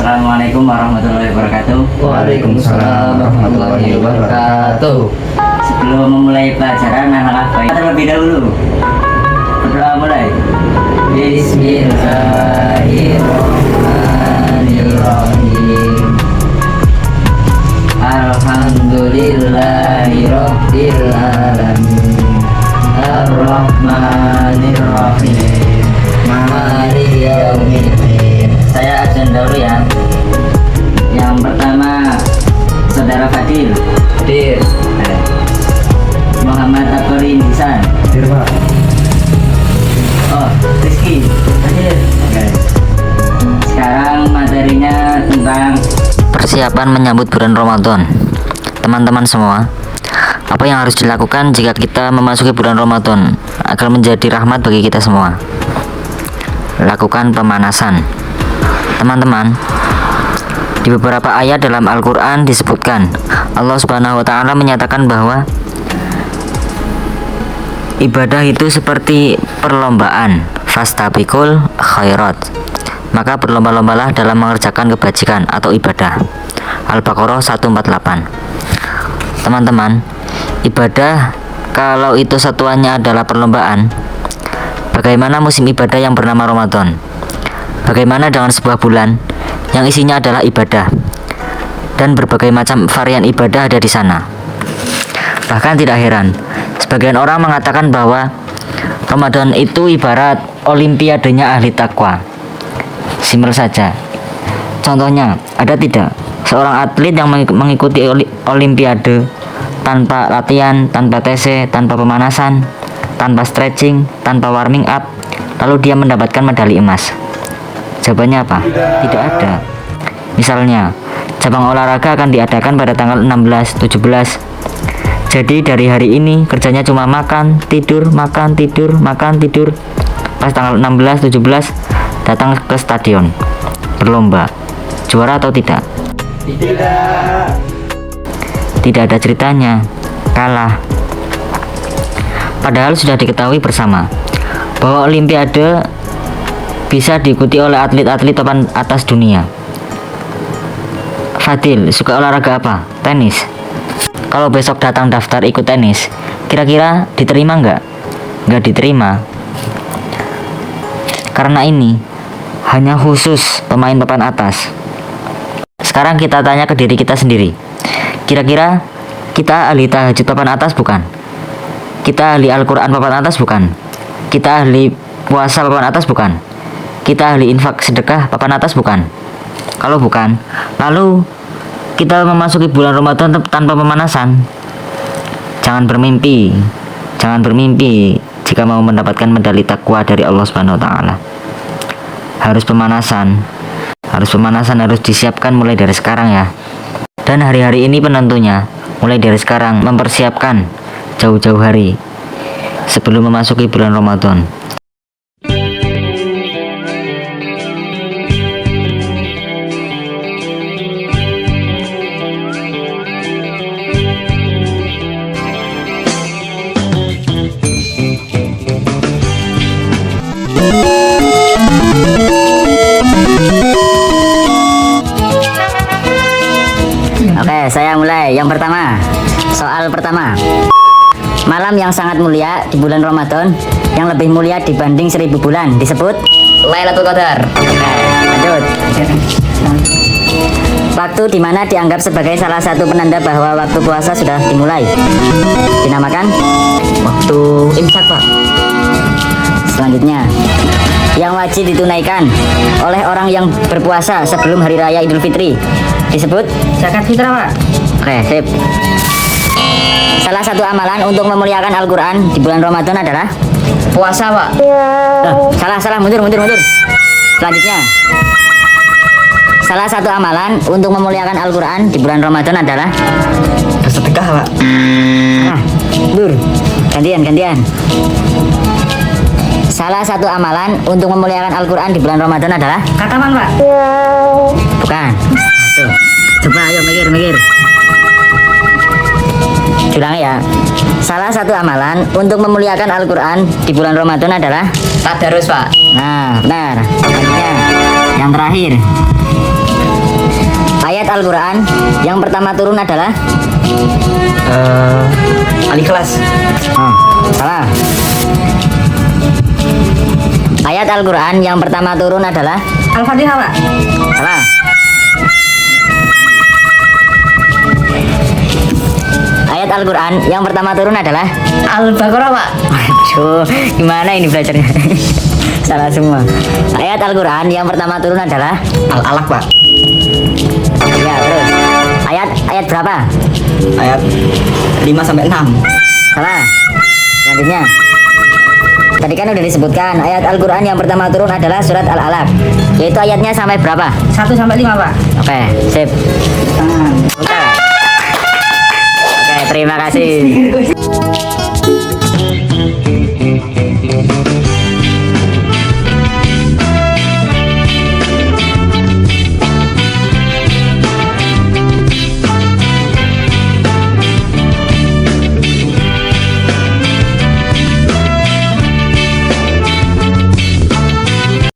Assalamualaikum warahmatullahi wabarakatuh. Waalaikumsalam warahmatullahi wabarakatuh. Sebelum memulai pelajaran, anak baik terlebih dahulu berdoa mulai. Bismillahirrahmanirrahim. Alhamdulillahirabbil alamin. Ar-Rahmanirrahim. Maliki yaumiddin. Saya absen dulu ya. Yang pertama Saudara Fadil. Hadir. Muhammad Akbarin Hisan. Hadir, Pak. Oh, Rizky. Hadir. Oke. Sekarang materinya tentang persiapan menyambut bulan Ramadan. Teman-teman semua, apa yang harus dilakukan jika kita memasuki bulan Ramadan agar menjadi rahmat bagi kita semua? Lakukan pemanasan. Teman-teman, di beberapa ayat dalam Al-Quran disebutkan Allah Subhanahu wa Ta'ala menyatakan bahwa ibadah itu seperti perlombaan, fastabiqul khairat, maka berlomba-lombalah dalam mengerjakan kebajikan atau ibadah. Al-Baqarah 148. Teman-teman, ibadah kalau itu satuannya adalah perlombaan, bagaimana musim ibadah yang bernama Ramadan? Bagaimana dengan sebuah bulan yang isinya adalah ibadah dan berbagai macam varian ibadah ada di sana? Bahkan tidak heran, sebagian orang mengatakan bahwa Ramadan itu ibarat olimpiadenya ahli takwa. Simpel saja. Contohnya, ada tidak seorang atlet yang mengikuti olimpiade tanpa latihan, tanpa TC, tanpa pemanasan, tanpa stretching, tanpa warming up, lalu dia mendapatkan medali emas? Jawabannya apa? Tidak ada. Misalnya, cabang olahraga akan diadakan pada tanggal 16, 17. Jadi dari hari ini kerjanya cuma makan, tidur, makan, tidur, makan, tidur. Pas tanggal 16, 17 datang ke stadion berlomba. Juara atau tidak? Tidak. Tidak ada ceritanya. Kalah. Padahal sudah diketahui bersama bahwa olimpiade bisa diikuti oleh atlet-atlet papan atas dunia. Fadil suka olahraga apa? Tenis. Kalau besok datang daftar ikut tenis, kira-kira diterima nggak? Nggak diterima. Karena ini hanya khusus pemain papan atas. Sekarang kita tanya ke diri kita sendiri. Kira-kira kita ahli tahajud papan atas bukan? Kita ahli Al-Quran papan atas bukan? Kita ahli puasa papan atas bukan? Kita ahli infak sedekah papan atas bukan? Kalau bukan, lalu kita memasuki bulan Ramadan tanpa pemanasan. Jangan bermimpi jika mau mendapatkan medali takwa dari Allah Subhanahu wa Ta'ala. Harus pemanasan, harus disiapkan mulai dari sekarang ya. Dan hari-hari ini penentunya, mulai dari sekarang mempersiapkan jauh-jauh hari sebelum memasuki bulan Ramadan. Oke, saya mulai. Yang pertama, soal pertama. Malam yang sangat mulia di bulan Ramadan, yang lebih mulia dibanding 1000 bulan, disebut Lailatul Qadar. Oke, lanjut. Waktu di mana dianggap sebagai salah satu penanda bahwa waktu puasa sudah dimulai, dinamakan Waktu imsak, Pak. selanjutnya. Yang wajib ditunaikan oleh orang yang berpuasa sebelum hari raya Idul Fitri, disebut Zakat fitrah, Pak. Oke, sip. Salah satu amalan untuk memuliakan Al-Quran di bulan Ramadan adalah Puasa, Pak. salah, mundur. Selanjutnya, salah satu amalan untuk memuliakan Al-Quran di bulan Ramadan adalah Bersedekah, Pak. mundur. Gantian. Salah satu amalan untuk memuliakan Al-Quran di bulan Ramadan adalah Kataman, Pak. bukan. Aduh. Coba ayo mikir. Ulangi ya. Salah satu amalan untuk memuliakan Al-Quran di bulan Ramadan adalah Tadarus, Pak. Nah, benar. Selanjutnya, yang terakhir. Al-Quran yang pertama turun adalah? Al-Ikhlas. Salah. Ayat Al-Quran yang pertama turun adalah? Al-Fatihah, Pak. Salah. Ayat Al-Quran yang pertama turun adalah? Al-Baqarah, Pak. Waduh, gimana ini belajarnya? Salah semua. Ayat Al-Quran yang pertama turun adalah? Al-Alaq, Pak. Ya, terus. Ayat berapa? Ayat 5 sampai 6. Salah. Selanjutnya. Tadi kan udah disebutkan ayat Al-Quran yang pertama turun adalah surat Al-Alaq. Yaitu ayatnya sampai berapa? 1 sampai 5, Pak. Oke, sip. Oke, terima kasih.